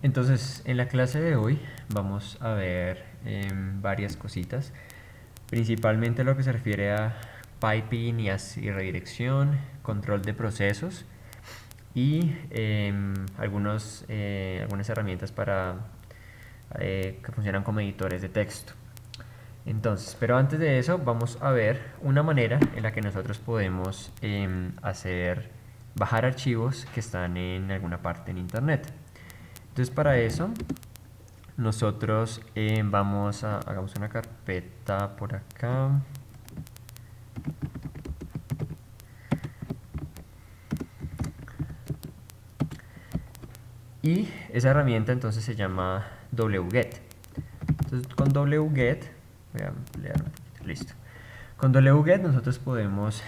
Entonces, en la clase de hoy vamos a ver varias cositas, principalmente lo que se refiere a piping y redirección, control de procesos y algunas herramientas que funcionan como editores de texto. Entonces, pero antes de eso vamos a ver una manera en la que nosotros podemos bajar archivos que están en alguna parte en internet. Entonces para eso nosotros hagamos una carpeta por acá. Y esa herramienta entonces se llama wget. Entonces con wget, voy a ampliar un poquito, listo. Con wget nosotros podemos,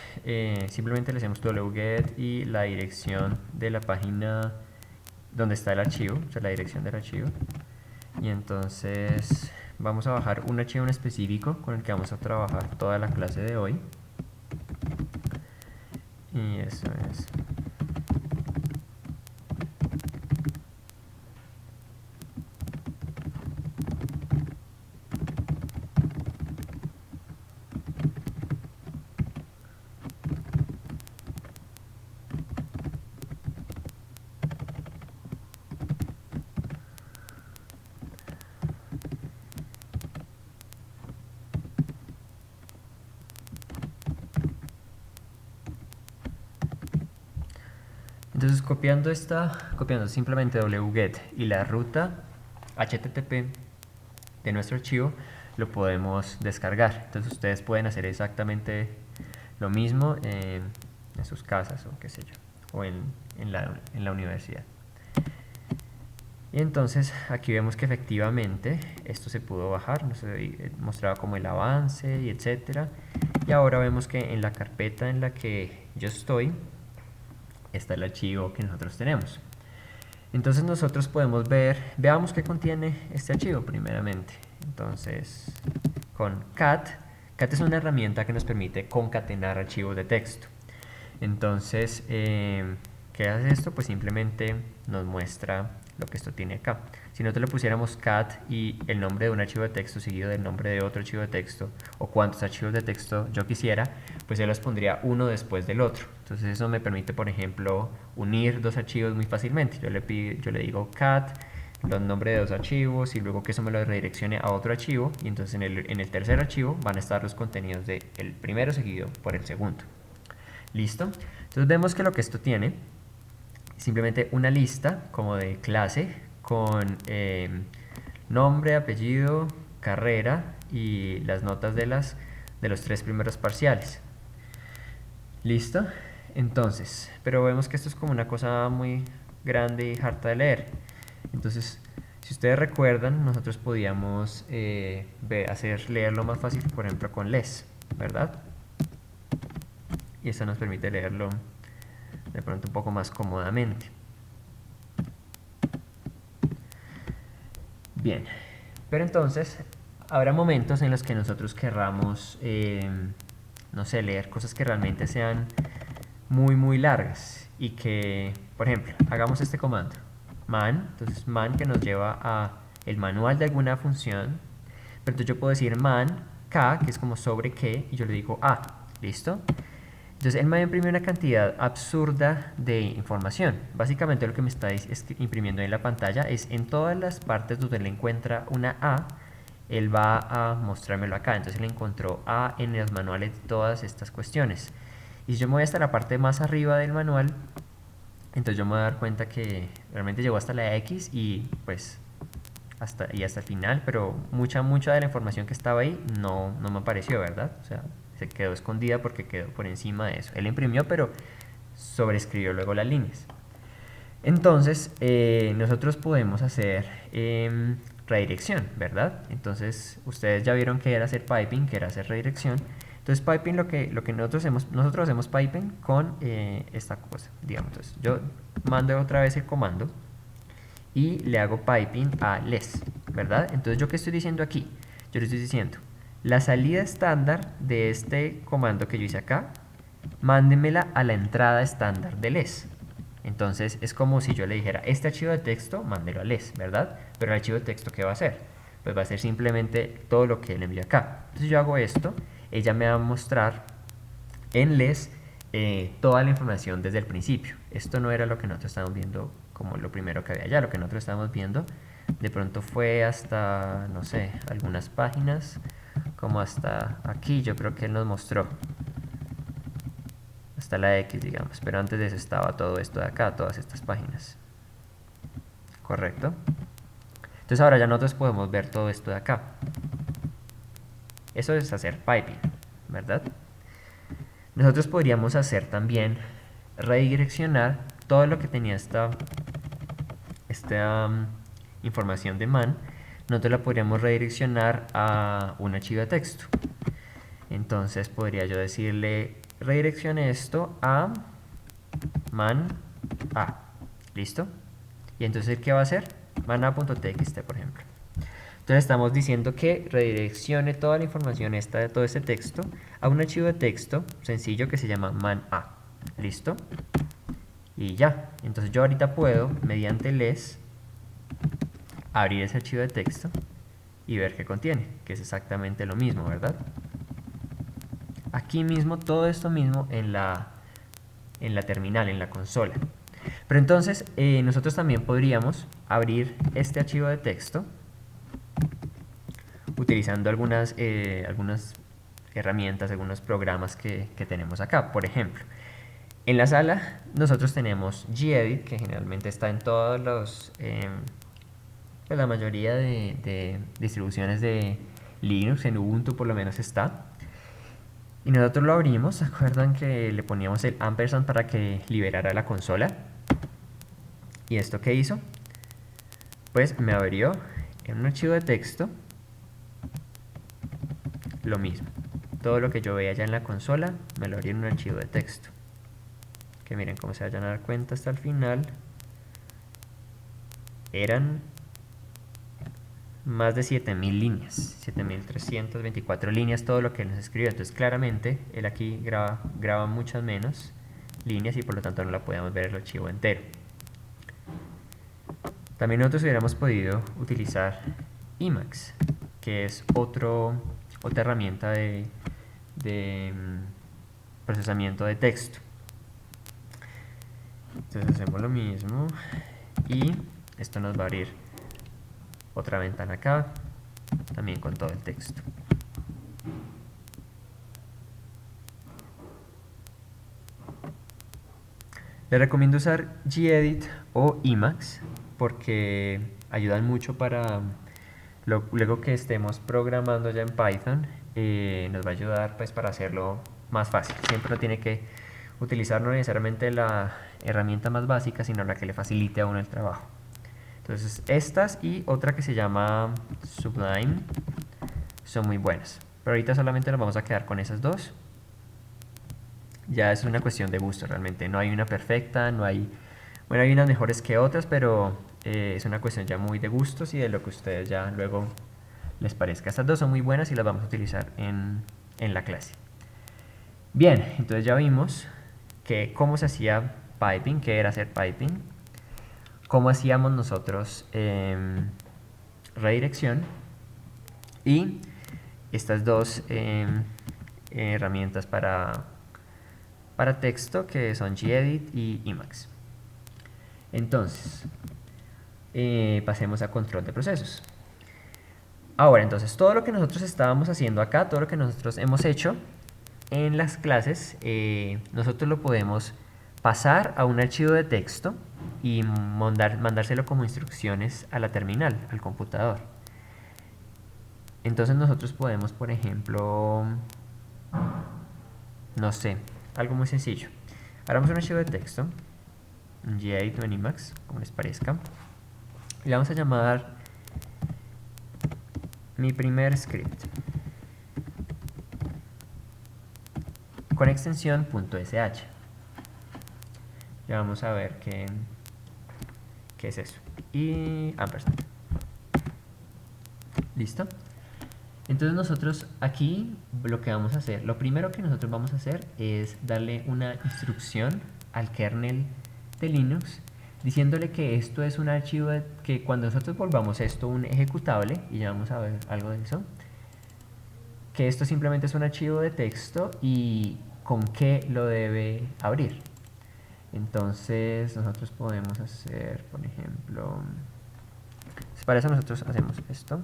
simplemente le hacemos wget y la dirección de la página donde está el archivo, o sea, la dirección del archivo. Y entonces vamos a bajar un archivo en específico con el que vamos a trabajar toda la clase de hoy. Y eso es. Entonces copiando simplemente wget y la ruta HTTP de nuestro archivo, lo podemos descargar. Entonces ustedes pueden hacer exactamente lo mismo en sus casas o qué sé yo, o en la universidad. Y entonces aquí vemos que efectivamente esto se pudo bajar, nos mostraba como el avance y etcétera. Y ahora vemos que en la carpeta en la que yo estoy está el archivo que nosotros tenemos. Entonces nosotros podemos veamos qué contiene este archivo primeramente. Entonces, con cat es una herramienta que nos permite concatenar archivos de texto. Entonces, ¿qué hace esto? Pues simplemente nos muestra lo que esto tiene acá. Si nosotros le pusiéramos cat y el nombre de un archivo de texto seguido del nombre de otro archivo de texto, o cuántos archivos de texto yo quisiera, pues yo los pondría uno después del otro. Entonces eso me permite, por ejemplo, unir dos archivos muy fácilmente. Yo le digo cat, los nombres de dos archivos y luego que eso me lo redireccione a otro archivo, y entonces en el tercer archivo van a estar los contenidos del primero seguido por el segundo. ¿Listo? Entonces vemos que lo que esto tiene es simplemente una lista como de clase con nombre, apellido, carrera y las notas de los tres primeros parciales. ¿Listo? Entonces, pero vemos que esto es como una cosa muy grande y harta de leer. Entonces, si ustedes recuerdan, nosotros podíamos hacer leerlo más fácil, por ejemplo, con less, ¿verdad? Y eso nos permite leerlo de pronto un poco más cómodamente. Bien, pero entonces habrá momentos en los que nosotros querramos, no sé, leer cosas que realmente sean muy largas y que, por ejemplo, hagamos este comando man, entonces man que nos lleva a el manual de alguna función, pero entonces yo puedo decir man k, que es como sobre qué, y yo le digo a, ¿listo? Entonces él me imprime una cantidad absurda de información. Básicamente lo que me está imprimiendo en la pantalla es en todas las partes donde él encuentra una A, él va a mostrármelo acá. Entonces él encontró A en los manuales de todas estas cuestiones. Y si yo me voy hasta la parte más arriba del manual, entonces yo me voy a dar cuenta que realmente llegó hasta la X y pues hasta el final, pero mucha de la información que estaba ahí no me apareció, ¿verdad? O sea, se quedó escondida porque quedó por encima de eso. Él imprimió, pero sobreescribió luego las líneas. Entonces, nosotros podemos hacer redirección, ¿verdad? Entonces, ustedes ya vieron que era hacer piping, que era hacer redirección. Entonces, piping, lo que nosotros hacemos piping con esta cosa, digamos. Entonces, yo mando otra vez el comando y le hago piping a less, ¿verdad? Entonces, ¿yo qué estoy diciendo aquí? Yo le estoy diciendo, la salida estándar de este comando que yo hice acá, mándenmela a la entrada estándar de less. Entonces es como si yo le dijera, este archivo de texto, mándelo a les, ¿verdad? Pero el archivo de texto, ¿qué va a hacer? Pues va a ser simplemente todo lo que él envió acá. Entonces yo hago esto, ella me va a mostrar en les toda la información desde el principio. Esto no era lo que nosotros estábamos viendo como lo primero que había allá. Lo que nosotros estábamos viendo de pronto fue hasta, no sé, algunas páginas, como hasta aquí. Yo creo que él nos mostró hasta la X, digamos, pero antes de eso estaba todo esto de acá, todas estas páginas. ¿Correcto? Entonces ahora ya nosotros podemos ver todo esto de acá. Eso es hacer piping, ¿verdad? Nosotros podríamos hacer también redireccionar todo lo que tenía esta información de man. Nosotros la podríamos redireccionar a un archivo de texto. Entonces podría yo decirle redireccione esto a man a. ¿Listo? Y entonces ¿qué va a hacer? man.a.txt, por ejemplo. Entonces estamos diciendo que redireccione toda la información esta de todo este texto a un archivo de texto sencillo que se llama man.a. ¿Listo? Y ya. Entonces yo ahorita puedo, mediante les, abrir ese archivo de texto y ver qué contiene, que es exactamente lo mismo, ¿verdad? Aquí mismo, todo esto mismo en la terminal, en la consola. Pero entonces nosotros también podríamos abrir este archivo de texto utilizando algunas herramientas, algunos programas que tenemos acá. Por ejemplo, en la sala nosotros tenemos gedit, que generalmente está en todos los, pues la mayoría de distribuciones de Linux, en Ubuntu por lo menos está. Y nosotros lo abrimos, ¿se acuerdan que le poníamos el ampersand para que liberara la consola? ¿Y esto qué hizo? Pues me abrió en un archivo de texto lo mismo. Todo lo que yo veía ya en la consola me lo abrió en un archivo de texto. Que miren cómo se vayan a dar cuenta hasta el final. Eran más de 7000 líneas, 7324 líneas, todo lo que él nos escribió. Entonces claramente él aquí graba muchas menos líneas y por lo tanto no la podíamos ver el archivo entero. También nosotros hubiéramos podido utilizar Emacs, que es otra herramienta de procesamiento de texto. Entonces hacemos lo mismo y esto nos va a abrir otra ventana acá, también con todo el texto. Les recomiendo usar gedit o Emacs porque ayudan mucho para luego que estemos programando ya en Python, nos va a ayudar pues para hacerlo más fácil. Siempre no tiene que utilizar no necesariamente la herramienta más básica, sino la que le facilite a uno el trabajo. Entonces estas y otra que se llama Sublime son muy buenas. Pero ahorita solamente nos vamos a quedar con esas dos. Ya es una cuestión de gusto realmente. No hay una perfecta, no hay... Bueno, hay unas mejores que otras, pero es una cuestión ya muy de gustos y de lo que ustedes ya luego les parezca. Estas dos son muy buenas y las vamos a utilizar en la clase. Bien, entonces ya vimos que cómo se hacía piping, qué era hacer piping, cómo hacíamos nosotros redirección y estas dos herramientas para texto que son gedit y Emacs. Entonces, pasemos a control de procesos. Ahora, entonces, todo lo que nosotros estábamos haciendo acá, todo lo que nosotros hemos hecho en las clases, nosotros lo podemos pasar a un archivo de texto y mandárselo como instrucciones a la terminal, al computador. Entonces nosotros podemos, por ejemplo, no sé, algo muy sencillo. Haremos un archivo de texto, un gedit o en Emacs, como les parezca. Y le vamos a llamar mi primer script con extensión .sh. Ya vamos a ver qué es eso. Y ampersand. ¿Listo? Entonces nosotros aquí lo que vamos a hacer, lo primero que nosotros vamos a hacer es darle una instrucción al kernel de Linux, diciéndole que esto es un archivo, que cuando nosotros volvamos esto un ejecutable, y ya vamos a ver algo de eso, que esto simplemente es un archivo de texto y con qué lo debe abrir. Entonces nosotros podemos hacer, por ejemplo, para eso nosotros hacemos esto.